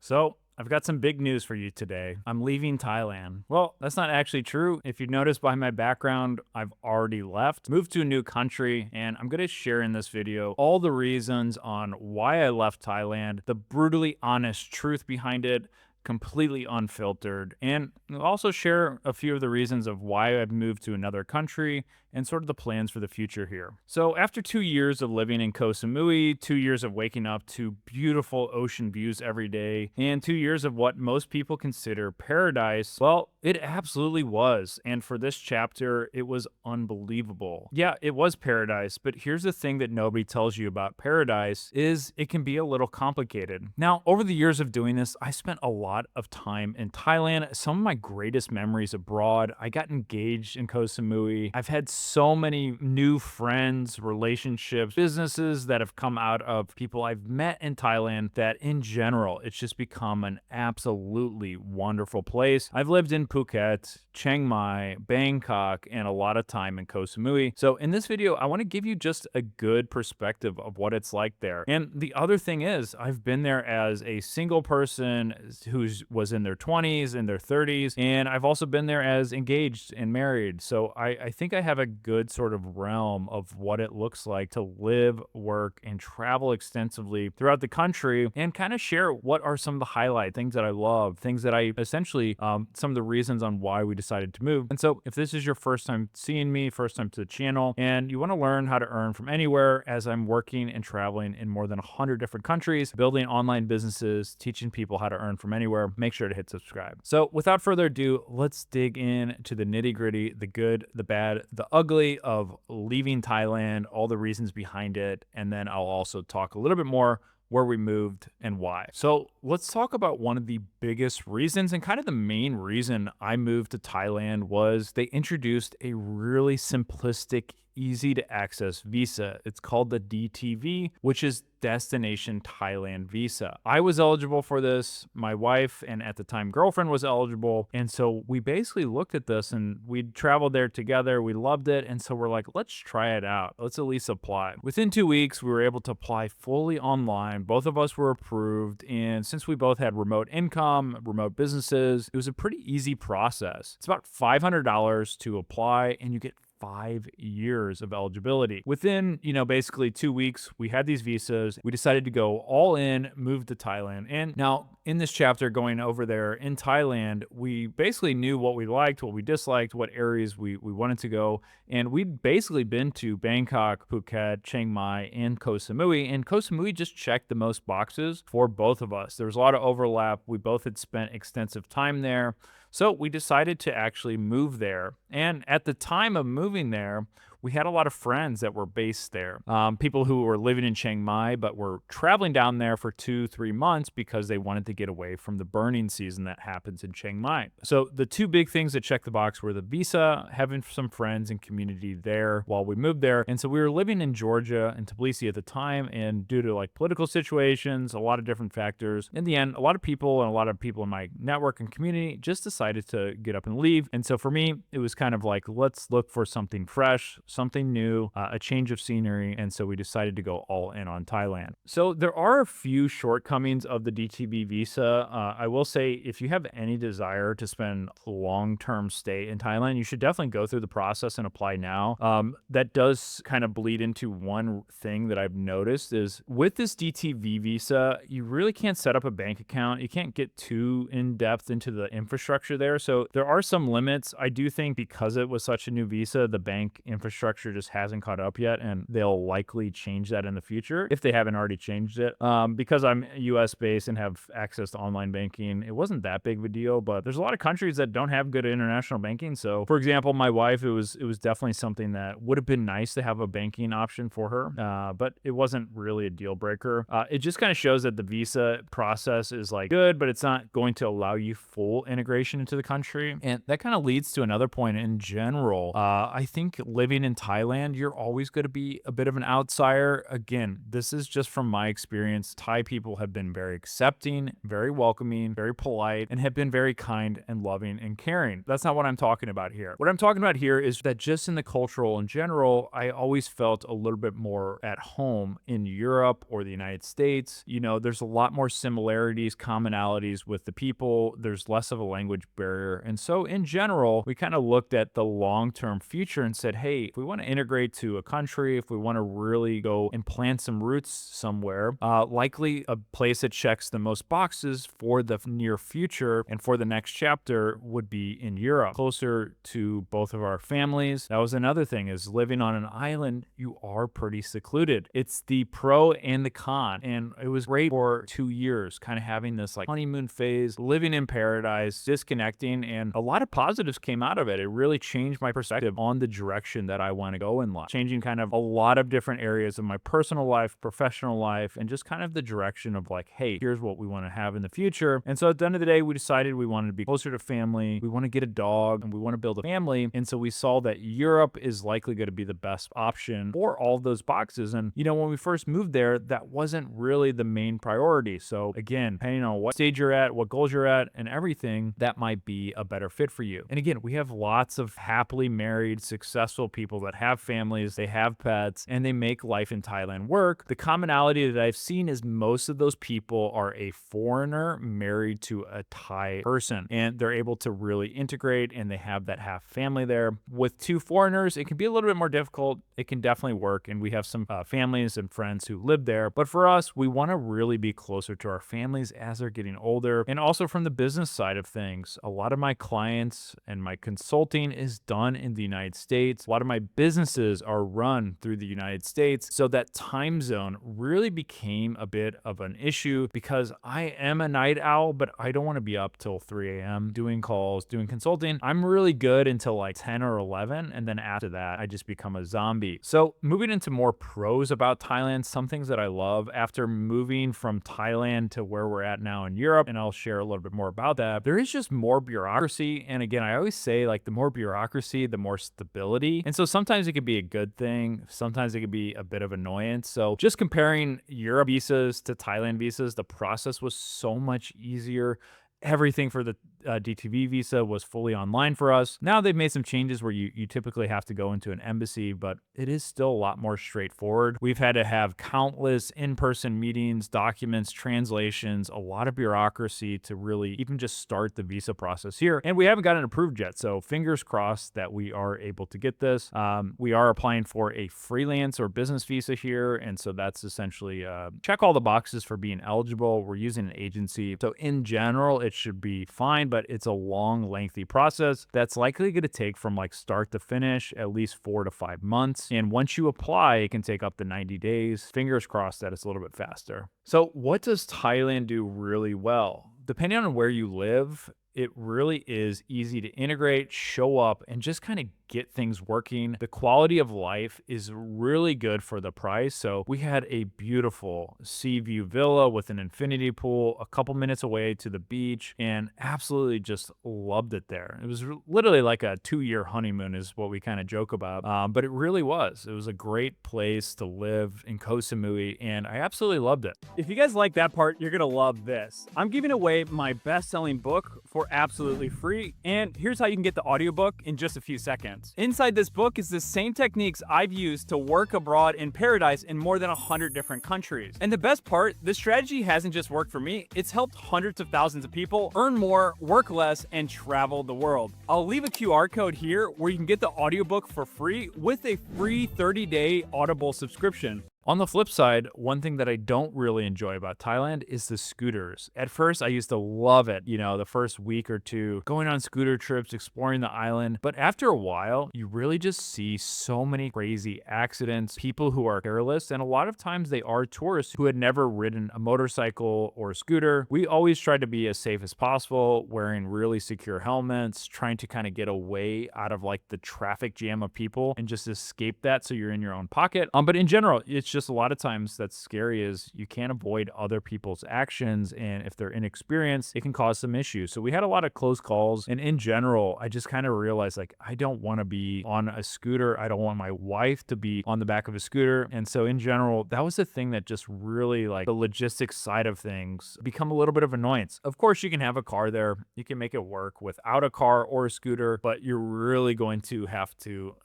So, I've got some big news for you today. I'm leaving Thailand. Well, that's not actually true. If you notice by my background, I've already left, moved to a new country, and I'm going to share in this video all the reasons on why I left Thailand, the brutally honest truth behind it, completely unfiltered, and I'll also share a few of the reasons of why I've moved to another country and sort of the plans for the future here. So, after 2 years of living in Koh Samui, 2 years of waking up to beautiful ocean views every day, and 2 years of what most people consider paradise, well, it absolutely was. And for this chapter, it was unbelievable. Yeah, it was paradise, but here's the thing that nobody tells you about paradise is it can be a little complicated. Now, over the years of doing this, I spent a lot of time in Thailand. Some of my greatest memories abroad. I got engaged in Koh Samui. I've had so many new friends, relationships, businesses that have come out of people I've met in Thailand that in general, it's just become an absolutely wonderful place. I've lived in Phuket, Chiang Mai, Bangkok, and a lot of time in Koh Samui. So in this video, I want to give you just a good perspective of what it's like there. And the other thing is, I've been there as a single person who was in their 20s and their 30s, and I've also been there as engaged and married. So I think I have a good sort of realm of what it looks like to live, work, and travel extensively throughout the country and kind of share what are some of the highlight things that I love, things that I essentially, some of the reasons on why we decided to move. And so if this is your first time seeing me, first time to the channel, and you want to learn how to earn from anywhere as I'm working and traveling in more than 100 different countries, building online businesses, teaching people how to earn from anywhere, make sure to hit subscribe. So without further ado, let's dig in to the nitty gritty, the good, the bad, the ugly of leaving Thailand, all the reasons behind it, and then I'll also talk a little bit more where we moved and why. So let's talk about one of the biggest reasons and kind of the main reason I moved to Thailand was they introduced a really simplistic, easy to access visa. It's called the DTV, which is Destination Thailand Visa. I was eligible for this. My wife and at the time girlfriend was eligible. And so we basically looked at this and we traveled there together. We loved it. And so we're like, let's try it out. Let's at least apply. Within 2 weeks, we were able to apply fully online. Both of us were approved. And since we both had remote income, remote businesses, it was a pretty easy process. It's about $500 to apply and you get 5 years of eligibility. Within, basically 2 weeks, we had these visas. We decided to go all in, move to Thailand. And now in this chapter going over there in Thailand, we basically knew what we liked, what we disliked, what areas we wanted to go. And we'd basically been to Bangkok, Phuket, Chiang Mai, and Koh Samui. And Koh Samui just checked the most boxes for both of us. There was a lot of overlap. We both had spent extensive time there. So we decided to actually move there. And at the time of moving there, we had a lot of friends that were based there. People who were living in Chiang Mai, but were traveling down there for 2-3 months because they wanted to get away from the burning season that happens in Chiang Mai. So the two big things that checked the box were the visa, having some friends and community there while we moved there. And so we were living in Georgia and Tbilisi at the time. And due to like political situations, a lot of different factors, in the end, a lot of people in my network and community just decided to get up and leave. And so for me, it was kind of like, let's look for something fresh, something new, a change of scenery, and so we decided to go all in on Thailand. So there are a few shortcomings of the DTB visa. I will say if you have any desire to spend a long-term stay in Thailand, you should definitely go through the process and apply now. That does kind of bleed into one thing that I've noticed is with this DTV visa, you really can't set up a bank account. You can't get too in-depth into the infrastructure there. So there are some limits. I do think because it was such a new visa, the bank infrastructure just hasn't caught up yet, and they'll likely change that in the future if they haven't already changed it. Because I'm US based and have access to online banking, it wasn't that big of a deal, but there's a lot of countries that don't have good international banking. So for example, my wife, it was definitely something that would have been nice to have a banking option for her, but it wasn't really a deal breaker. It just kind of shows that the visa process is like good, but it's not going to allow you full integration into the country. And that kind of leads to another point in general. I think living in Thailand, you're always going to be a bit of an outsider. Again, this is just from my experience. Thai people have been very accepting, very welcoming, very polite, and have been very kind and loving and caring. That's not what I'm talking about here. What I'm talking about here is that just in the cultural in general, I always felt a little bit more at home in Europe or the United States. You know, there's a lot more similarities, commonalities with the people. There's less of a language barrier. And so in general, we kind of looked at the long-term future and said, hey, if we want to integrate to a country, if we want to really go and plant some roots somewhere, likely a place that checks the most boxes for the near future and for the next chapter would be in Europe, closer to both of our families. That was another thing, is living on an island, you are pretty secluded. It's the pro and the con. And it was great for 2 years, kind of having this like honeymoon phase, living in paradise, disconnecting, and a lot of positives came out of it. It really changed my perspective on the direction that I want to go in life, changing kind of a lot of different areas of my personal life, professional life, and just kind of the direction of like, hey, here's what we want to have in the future. And so at the end of the day, we decided we wanted to be closer to family. We want to get a dog and we want to build a family. And so we saw that Europe is likely going to be the best option for all of those boxes. And, you know, when we first moved there, that wasn't really the main priority. So again, depending on what stage you're at, what goals you're at, and everything, that might be a better fit for you. And again, we have lots of happily married, successful people that have families, they have pets, and they make life in Thailand work. The commonality that I've seen is most of those people are a foreigner married to a Thai person, and they're able to really integrate, and they have that half family there. With two foreigners, it can be a little bit more difficult. It can definitely work, and we have some families and friends who live there. But for us, we want to really be closer to our families as they're getting older. And also from the business side of things, a lot of my clients and my consulting is done in the United States. A lot of my businesses are run through the United States. So that time zone really became a bit of an issue because I am a night owl, but I don't want to be up till 3 a.m. doing calls, doing consulting. I'm really good until like 10 or 11. And then after that, I just become a zombie. So moving into more pros about Thailand, some things that I love after moving from Thailand to where we're at now in Europe, and I'll share a little bit more about that. There is just more bureaucracy. And again, I always say like the more bureaucracy, the more stability. And so sometimes it could be a good thing. Sometimes it could be a bit of annoyance. So just comparing Europe visas to Thailand visas, the process was so much easier. Everything for the DTV visa was fully online for us. Now they've made some changes where you typically have to go into an embassy, but it is still a lot more straightforward. We've had to have countless in-person meetings, documents, translations, a lot of bureaucracy to really even just start the visa process here. And we haven't gotten approved yet, so fingers crossed that we are able to get this. We are applying for a freelance or business visa here, and so that's essentially check all the boxes for being eligible. We're using an agency, so in general, it should be fine, but it's a long, lengthy process that's likely going to take from like start to finish at least 4 to 5 months. And once you apply, it can take up to 90 days. Fingers crossed that it's a little bit faster. So what does Thailand do really well? Depending on where you live, it really is easy to integrate, show up, and just kind of get things working. The quality of life is really good for the price. So we had a beautiful sea view villa with an infinity pool a couple minutes away to the beach, and absolutely just loved it there. It was literally like a 2-year honeymoon is what we kind of joke about, but it really was. It was a great place to live in Koh Samui, and I absolutely loved it. If you guys like that part, you're gonna love this. I'm giving away my best-selling book for absolutely free, and here's how you can get the audiobook in just a few seconds. Inside this book is the same techniques I've used to work abroad in paradise in more than 100 different countries. And the best part, this strategy hasn't just worked for me, it's helped hundreds of thousands of people earn more, work less, and travel the world. I'll leave a QR code here where you can get the audiobook for free with a free 30-day Audible subscription. On the flip side, one thing that I don't really enjoy about Thailand is the scooters. At first, I used to love it, you know, the first week or two, going on scooter trips, exploring the island. But after a while, you really just see so many crazy accidents, people who are careless, and a lot of times they are tourists who had never ridden a motorcycle or a scooter. We always try to be as safe as possible, wearing really secure helmets, trying to kind of get away out of like the traffic jam of people and just escape that so you're in your own pocket. But in general, it's just a lot of times that's scary is you can't avoid other people's actions. And if they're inexperienced, it can cause some issues. So we had a lot of close calls. And in general, I just kind of realized like, I don't want to be on a scooter. I don't want my wife to be on the back of a scooter. And so in general, that was the thing that just really like the logistics side of things become a little bit of annoyance. Of course, you can have a car there. You can make it work without a car or a scooter, but you're really going to have to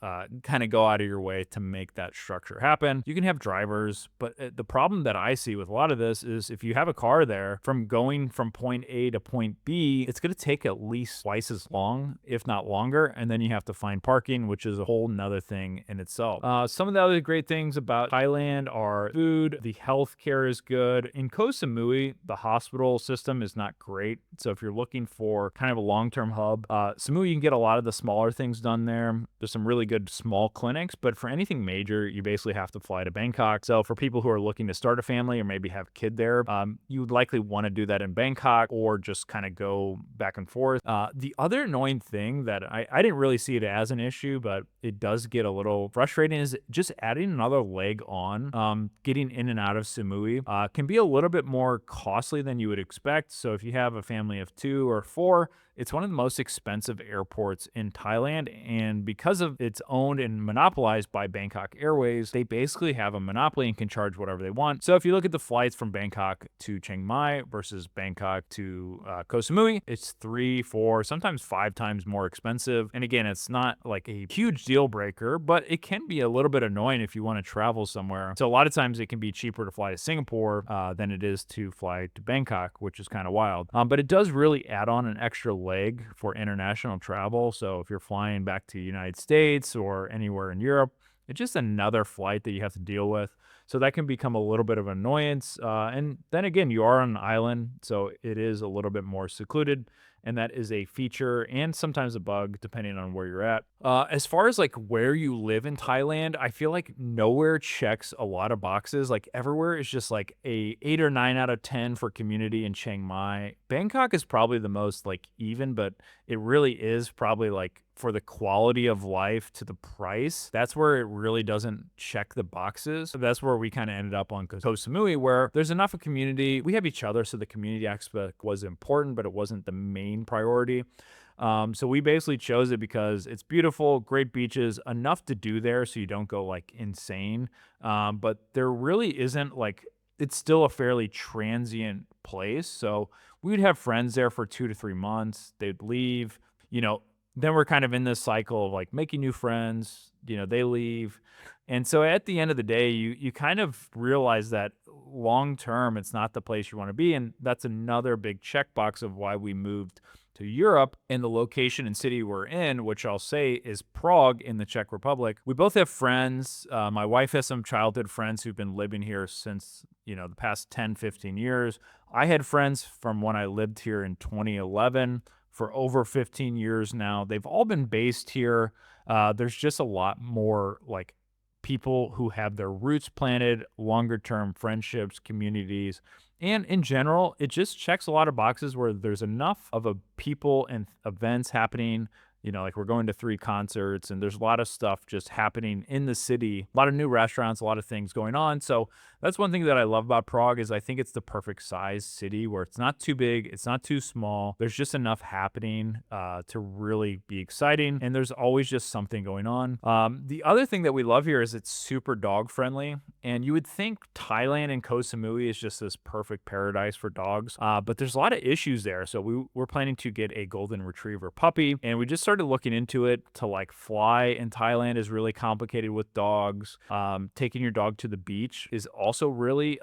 kind of go out of your way to make that structure happen. You can have drivers, but the problem that I see with a lot of this is if you have a car there, from going from point A to point B, it's going to take at least twice as long, if not longer. And then you have to find parking, which is a whole nother thing in itself. Some of the other great things about Thailand are food. The healthcare is good. In Koh Samui, the hospital system is not great. So if you're looking for kind of a long-term hub, Samui, you can get a lot of the smaller things done there. There's some really good small clinics, but for anything major, you basically have to fly to Bangkok. So for people who are looking to start a family or maybe have a kid there, you would likely want to do that in Bangkok or just kind of go back and forth. The other annoying thing that I didn't really see it as an issue, but it does get a little frustrating is just adding another leg on. Getting in and out of Samui can be a little bit more costly than you would expect. So if you have a family of 2 or 4, it's one of the most expensive airports in Thailand, and because of it's owned and monopolized by Bangkok Airways, they basically have a monopoly and can charge whatever they want. So if you look at the flights from Bangkok to Chiang Mai versus Bangkok to Koh Samui, it's 3, 4, sometimes 5 times more expensive. And again, it's not like a huge deal breaker, but it can be a little bit annoying if you want to travel somewhere. So a lot of times it can be cheaper to fly to Singapore than it is to fly to Bangkok, which is kind of wild. But it does really add on an extra leg for international travel. So if you're flying back to the United States or anywhere in Europe, it's just another flight that you have to deal with. So that can become a little bit of annoyance. And then again, you are on an island, so it is a little bit more secluded. And that is a feature and sometimes a bug, depending on where you're at. As far as like where you live in Thailand, I feel like nowhere checks a lot of boxes. Like everywhere is just like a 8 or 9 out of 10 for community in Chiang Mai. Bangkok is probably the most like even, but it really is probably like for the quality of life to the price, that's where it really doesn't check the boxes. So that's where we kind of ended up on Koh Samui, where there's enough of community. We have each other, so the community aspect was important, but it wasn't the main priority. So we basically chose it because it's beautiful, great beaches, enough to do there so you don't go like insane. But there really isn't like, it's still a fairly transient place. So we would have friends there for 2 to 3 months. They'd leave, then we're kind of in this cycle of like making new friends, they leave. And so at the end of the day, you kind of realize that long term, it's not the place you want to be. And that's another big checkbox of why we moved to Europe, and the location and city we're in, which I'll say is Prague in the Czech Republic. We both have friends. My wife has some childhood friends who've been living here since, the past 10, 15 years. I had friends from when I lived here in 2011 for over 15 years now. They've all been based here. There's just a lot more like people who have their roots planted, longer term friendships, communities. And in general, it just checks a lot of boxes where there's enough of a people and events happening. Like we're going to 3 concerts and there's a lot of stuff just happening in the city, a lot of new restaurants, a lot of things going on. So that's one thing that I love about Prague is I think it's the perfect size city where it's not too big, it's not too small. There's just enough happening to really be exciting. And there's always just something going on. The other thing that we love here is it's super dog friendly. And you would think Thailand and Koh Samui is just this perfect paradise for dogs. But there's a lot of issues there. So we're planning to get a golden retriever puppy, and we just started looking into it. To like fly in Thailand is really complicated with dogs. Taking your dog to the beach is also really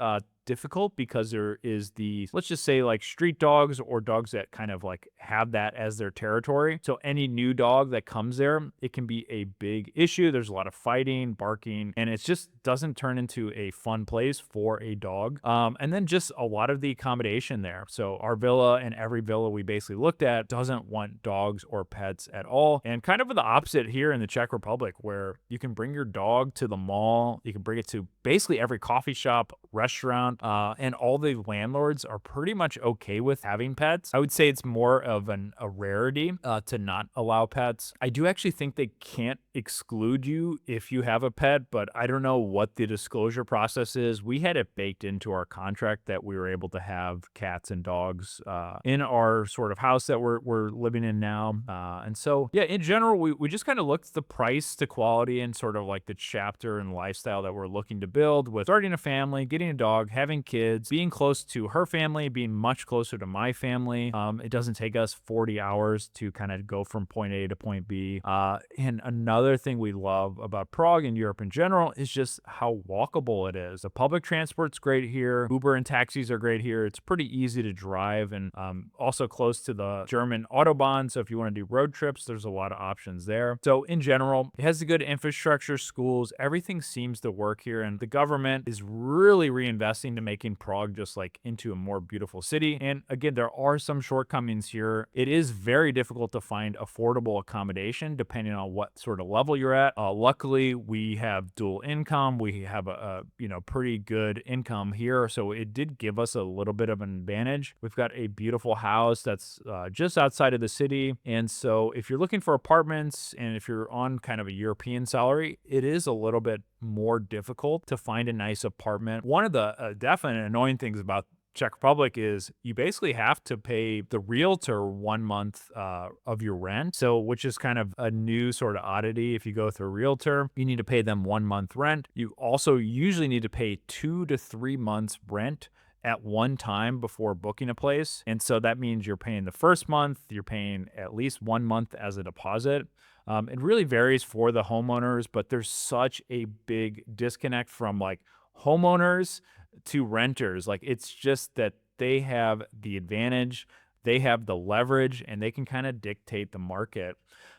difficult because there is let's just say like street dogs or dogs that kind of like have that as their territory. So any new dog that comes there, it can be a big issue. There's a lot of fighting, barking, and it just doesn't turn into a fun place for a dog. And then just a lot of the accommodation there. So our villa and every villa we basically looked at doesn't want dogs or pets at all. And kind of the opposite here in the Czech Republic, where you can bring your dog to the mall. You can bring it to basically every coffee shop, restaurant, and all the landlords are pretty much okay with having pets. I would say it's more of a rarity to not allow pets. I do actually think they can't exclude you if you have a pet, but I don't know what the disclosure process is. We had it baked into our contract that we were able to have cats and dogs in our sort of house that we're living in now. And so, yeah, in general, we just kind of looked at the price to quality and sort of like the chapter and lifestyle that we're looking to build with starting a family, getting a dog, having kids, being close to her family, being much closer to my family. It doesn't take us 40 hours to kind of go from point A to point B. And another thing we love about Prague and Europe in general is just how walkable it is. The public transport's great here. Uber and taxis are great here. It's pretty easy to drive and also close to the German Autobahn. So if you want to do road trips, there's a lot of options there. So in general, it has a good infrastructure, schools, everything seems to work here. And the government is really reinvesting to making Prague just like into a more beautiful city. And again, there are some shortcomings here. It is very difficult to find affordable accommodation depending on what sort of level you're at. Luckily, we have dual income. We have a pretty good income here, so it did give us a little bit of an advantage. We've got a beautiful house that's just outside of the city, and so if you're looking for apartments and if you're on kind of a European salary, it is a little bit more difficult to find a nice apartment. One of the definite annoying things about Czech Republic is you basically have to pay the realtor 1 month of your rent. So, which is kind of a new sort of oddity. If you go through a realtor, you need to pay them 1 month rent. You also usually need to pay 2 to 3 months rent at one time before booking a place. And so that means you're paying the first month, you're paying at least 1 month as a deposit. It really varies for the homeowners, but there's such a big disconnect from like homeowners to renters. Like it's just that they have the advantage, they have the leverage, and they can kind of dictate the market.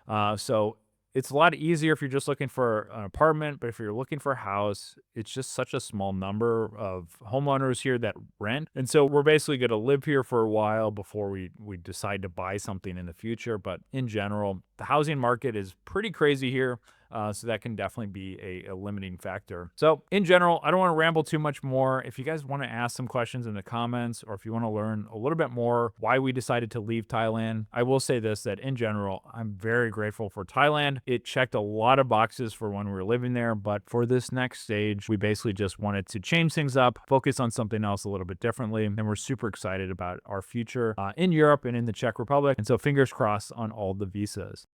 So it's a lot easier if you're just looking for an apartment, but if you're looking for a house, it's just such a small number of homeowners here that rent. And so we're basically going to live here for a while before we decide to buy something in the future. But in general, the housing market is pretty crazy here. So that can definitely be a limiting factor. So in general, I don't want to ramble too much more. If you guys want to ask some questions in the comments, or if you want to learn a little bit more why we decided to leave Thailand, I will say this, that in general, I'm very grateful for Thailand. It checked a lot of boxes for when we were living there, but for this next stage, we basically just wanted to change things up, focus on something else a little bit differently. And we're super excited about our future in Europe and in the Czech Republic. And so fingers crossed on all the visas.